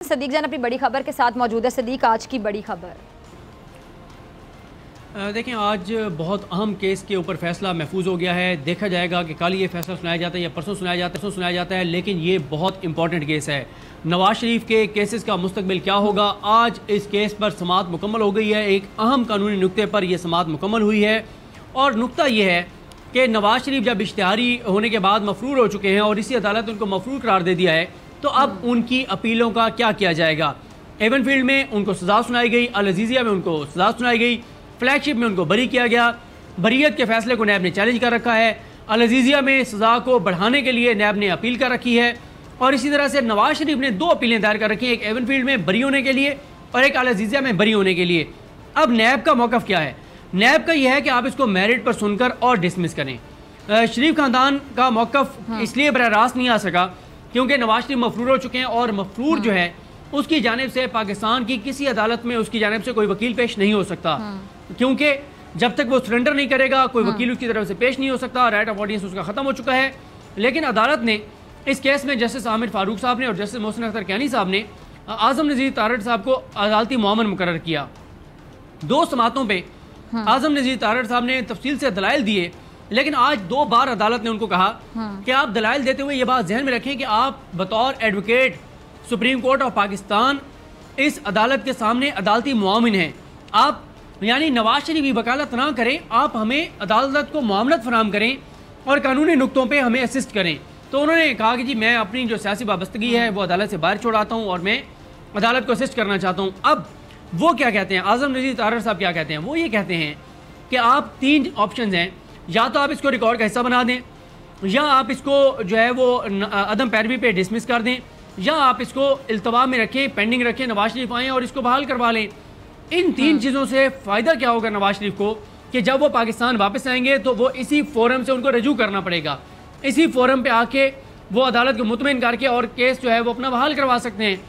सदीक जान अपनी बड़ी खबर के साथ मौजूद है। सदीक, आज की बड़ी खबर। देखें, आज बहुत अहम केस के ऊपर फैसला महफूज हो गया है। देखा जाएगा कि कल ये फैसला सुनाया जाता है या परसों सुनाया जाता है, लेकिन ये बहुत इंपॉर्टेंट केस है। नवाज शरीफ के केसेस का मुस्तकबिल क्या होगा, आज इस केस पर समाअत मुकम्मल हो गई है। एक अहम कानूनी नुक्ते पर यह समाअत मुकम्मल हुई है और नुक्ता ये है कि नवाज शरीफ जब इश्तिहारी होने के बाद मफरूर हो चुके हैं और इसी अदालत ने उनको मफरूर करार दे दिया है, तो अब उनकी अपीलों का क्या किया जाएगा। एवनफील्ड में उनको सज़ा सुनाई गई, अल अजीज़िया में उनको सज़ा सुनाई गई, फ्लैगशिप में उनको बरी किया गया। बरीयत के फैसले को नैब ने चैलेंज कर रखा है। अल अजीज़िया में सज़ा को बढ़ाने के लिए नैब ने अपील कर रखी है और इसी तरह से नवाज शरीफ ने 2 अपीलें दायर कर रखी हैं, एक एवनफील्ड में बरी होने के लिए और एक अल अजीज़िया में बरी होने के लिए। अब नैब का मौक़िफ़ क्या है? नैब का यह है कि आप इसको मेरिट पर सुनकर और डिसमिस करें। शरीफ खानदान का मौक़िफ़ इसलिए बरह रास्त नहीं आ सका क्योंकि नवाज शरीफ मफरूर हो चुके हैं और मफरूर जो है उसकी जानिब से पाकिस्तान की किसी अदालत में उसकी जानिब से कोई वकील पेश नहीं हो सकता, क्योंकि जब तक वो सरेंडर नहीं करेगा कोई वकील उसकी तरफ से पेश नहीं हो सकता। राइट ऑफ ऑडियंस उसका ख़त्म हो चुका है। लेकिन अदालत ने इस केस में जस्टिस आमिर फारूक साहब ने और जस्टिस मोहसिन अख्तर कैनी साहब ने आज़म नज़ीर तारड़ साहब को अदालती मुआमन मुकर्रर किया। 2 समातों पर आज़म नज़ीर तारड़ साहब ने तफसील से दलाइल दिए, लेकिन आज 2 बार अदालत ने उनको कहा कि आप दलाइल देते हुए ये बात जहन में रखें कि आप बतौर advocate supreme court of Pakistan इस अदालत के सामने अदालती मुआमिन हैं। आप यानी नवाज शरीफ की वकालत ना करें, आप हमें अदालत को मुआवनत फराहम करें और कानूनी नुक्तों पे हमें असिस्ट करें। तो उन्होंने कहा कि जी मैं अपनी जो सियासी वाबस्तगी है वो अदालत से बाहर छोड़ाता हूँ और मैं अदालत को असिस्ट करना चाहता हूँ। अब वो क्या कहते हैं, आज़म नज़ीर तारड़ साहब क्या कहते हैं? वो ये कहते हैं कि आप 3 ऑप्शन हैं, या तो आप इसको रिकॉर्ड का हिस्सा बना दें, या आप इसको जो है वो अदम पैरवी पे डिसमिस कर दें, या आप इसको इल्तवा में रखें, पेंडिंग रखें, नवाज शरीफ आएँ और इसको बहाल करवा लें। इन 3 चीज़ों से फ़ायदा क्या होगा नवाज शरीफ को कि जब वो पाकिस्तान वापस आएंगे तो वो इसी फोरम से उनको रजू करना पड़ेगा, इसी फोरम पे आके वो अदालत को मुतमईन करके और केस जो है वो अपना बहाल करवा सकते हैं।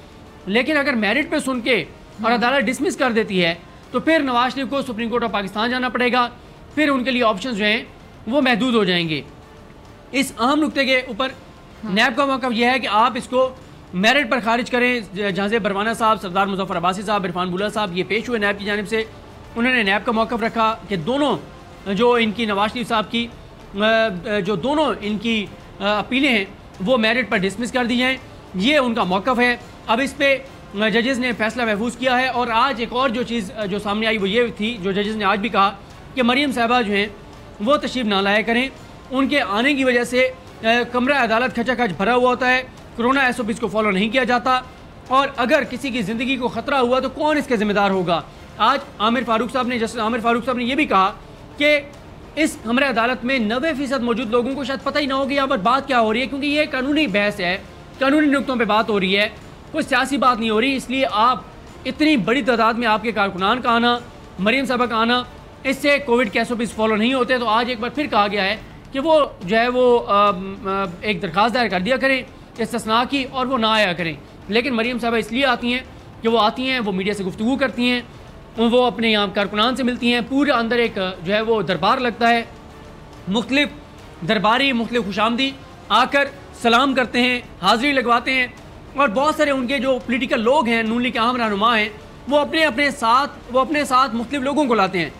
लेकिन अगर मेरिट पे सुन के और अदालत डिसमिस कर देती है तो फिर नवाज शरीफ को सुप्रीम कोर्ट ऑफ पाकिस्तान जाना पड़ेगा, फिर उनके लिए ऑप्शन जो हैं वो महदूद हो जाएंगे। इस अहम नुक्ते के ऊपर नैब का मौक़िफ़ यह है कि आप इसको मेरिट पर खारिज करें। जहाँ से बरवाना साहब, सरदार मुजफ्फर अब्बासी साहब, इरफान बुल्ला साहब ये पेश हुए नैब की जानिब से, उन्होंने नैब का मौक़िफ़ रखा कि दोनों जो इनकी नवाज शरीफ साहब की जो दोनों इनकी अपीलें हैं वो मेरिट पर डिसमिस कर दी जाएँ। ये उनका मौक़िफ़ है। अब इस पर जजेज़ ने फैसला महफूज किया है। और आज एक और जो चीज़ जो सामने आई वो ये थी, जो जजेज़ ने आज भी कहा कि मरीम साहबा जो हैं वो तशरीफ़ ना लाया करें। उनके आने की वजह से कमरा अदालत खचाखच भरा हुआ होता है, कोरोना SOPs को फॉलो नहीं किया जाता और अगर किसी की ज़िंदगी को ख़तरा हुआ तो कौन इसके ज़िम्मेदार होगा। आज आमिर फारूक साहब ने, जस्टिस आमिर फारूक साहब ने यह भी कहा कि इस कमरा अदालत में 90% मौजूद लोगों को शायद पता ही ना हो कि यहाँ पर बात क्या हो रही है, क्योंकि ये कानूनी बहस है, कानूनी नुक्तों पर बात हो रही है, कोई सियासी बात नहीं हो रही। इसलिए आप इतनी बड़ी तादाद में आपके कारकुनान का आना, मरीम साहबा का आना, इससे कोविड के SOPs फॉलो नहीं होते। तो आज एक बार फिर कहा गया है कि वो जो है वो एक दरख्वास्त दायर कर दिया करें इस्तिस्ना की और वो ना आया करें। लेकिन मरीम साहबा इसलिए आती हैं कि वो आती हैं, वो मीडिया से गुफ्तगू करती हैं, वो अपने यहाँ कारकुनान से मिलती हैं, पूरे अंदर एक जो है वो दरबार लगता है, मुख्तलिफ दरबारी मुख्तलिफ खुशामदी आकर सलाम करते हैं, हाज़िरी लगवाते हैं और बहुत सारे उनके जो पोलिटिकल लोग हैं, नून लीग के अहम रहनुमा हैं, वो अपने साथ मुख्तलिफ लोगों को लाते हैं।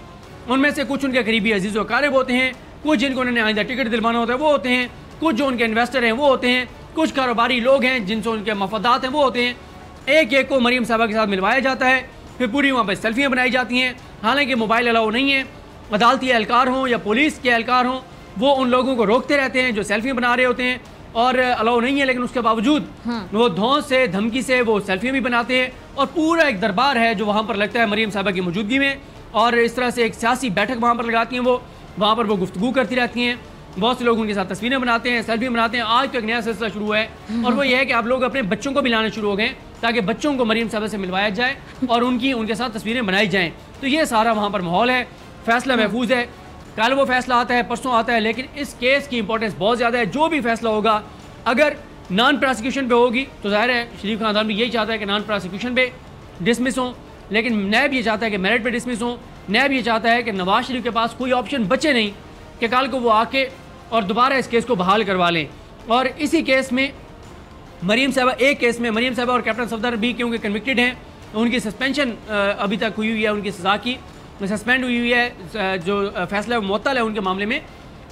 उनमें से कुछ उनके करीबी अजीज़ व अकारिब होते हैं, कुछ जिनको उन्होंने आइंदा टिकट दिलवाना होता है वो होते हैं, कुछ जो उनके इन्वेस्टर हैं वो होते हैं, कुछ कारोबारी लोग हैं जिनसे उनके मफादात हैं वो होते हैं। एक एक को मरीम साहबा के साथ मिलवाया जाता है, फिर पूरी वहाँ पर सेल्फियाँ बनाई जाती हैं। हालांकि मोबाइल अलाउ नहीं है, अदालती एहलकार हों या पुलिस के एहलकार हों, वो उन लोगों को रोकते रहते हैं जो सेल्फियाँ बना रहे होते हैं और अलाउ नहीं है, लेकिन उसके बावजूद वो धौंस से, धमकी से वो सेल्फियाँ भी बनाते हैं और पूरा एक दरबार है जो वहाँ पर लगता है मरीम साहबा की मौजूदगी में। और इस तरह से एक सियासी बैठक वहाँ पर लगाती हैं, वो वहाँ पर वो गुफ्तगू करती रहती हैं, बहुत से लोग उनके साथ तस्वीरें बनाते हैं, सेल्फी बनाते हैं। आज तो एक नया सिलसिला शुरू है और वो ये है कि आप लोग अपने बच्चों को भी लाना शुरू हो गए ताकि बच्चों को मरीम साहबा से मिलवाया जाए और उनके साथ तस्वीरें बनाई जाएँ। तो ये सारा वहाँ पर माहौल है, फैसला महफूज है। कल वो फैसला आता है, परसों आता है, लेकिन इस केस की इंपॉर्टेंस बहुत ज़्यादा है। जो भी फैसला होगा अगर नॉन प्रोसिक्यूशन पे होगी तो ज़ाहिर है शरीफ खानदान भी यही चाहता है कि नॉन प्रोसिक्यूशन पे डिसमिस हों, लेकिन नैब ये चाहता है कि मेरिट पे डिसमिस हों। नैब ये चाहता है कि नवाज शरीफ के पास कोई ऑप्शन बचे नहीं कि कल को वो आके और दोबारा इस केस को बहाल करवा लें। और इसी केस में मरीम साहबा एक केस में मरीम साहबा और कैप्टन सफदर भी क्योंकि कन्विक्टेड हैं, उनकी सस्पेंशन अभी तक हुई हुई है, उनकी सज़ा की सस्पेंड हुई हुई है, जो फैसला मुअत्तल है उनके मामले में।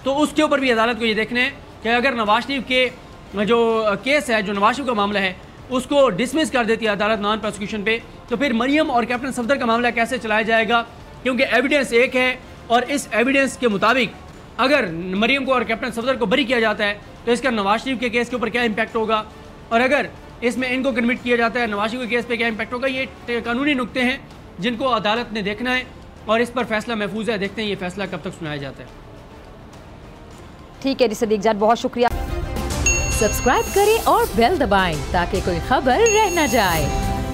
तो उसके ऊपर भी अदालत को ये देखना है कि अगर नवाज शरीफ के जो केस है, जो नवाज शरीफ का मामला है, उसको डिसमिस कर देती है अदालत नॉन प्रोसिक्यूशन पे, तो फिर मरीम और कैप्टन सफदर का मामला कैसे चलाया जाएगा? क्योंकि एविडेंस एक है और इस एविडेंस के मुताबिक अगर मरीम को और कैप्टन सफदर को बरी किया जाता है तो इसका नवाज शरीफ के केस के ऊपर क्या इम्पैक्ट होगा, और अगर इसमें इनको कन्विक्ट किया जाता है नवाज शरीफ के केस पे क्या इम्पैक्ट होगा। ये कानूनी नुक्ते हैं जिनको अदालत ने देखना है और इस पर फैसला महफूज है। देखते हैं ये फैसला कब तक सुनाया जाता है। ठीक है जी सदीक जान, बहुत शुक्रिया। सब्सक्राइब करें और बेल दबाएं ताकि कोई खबर रह न जाए।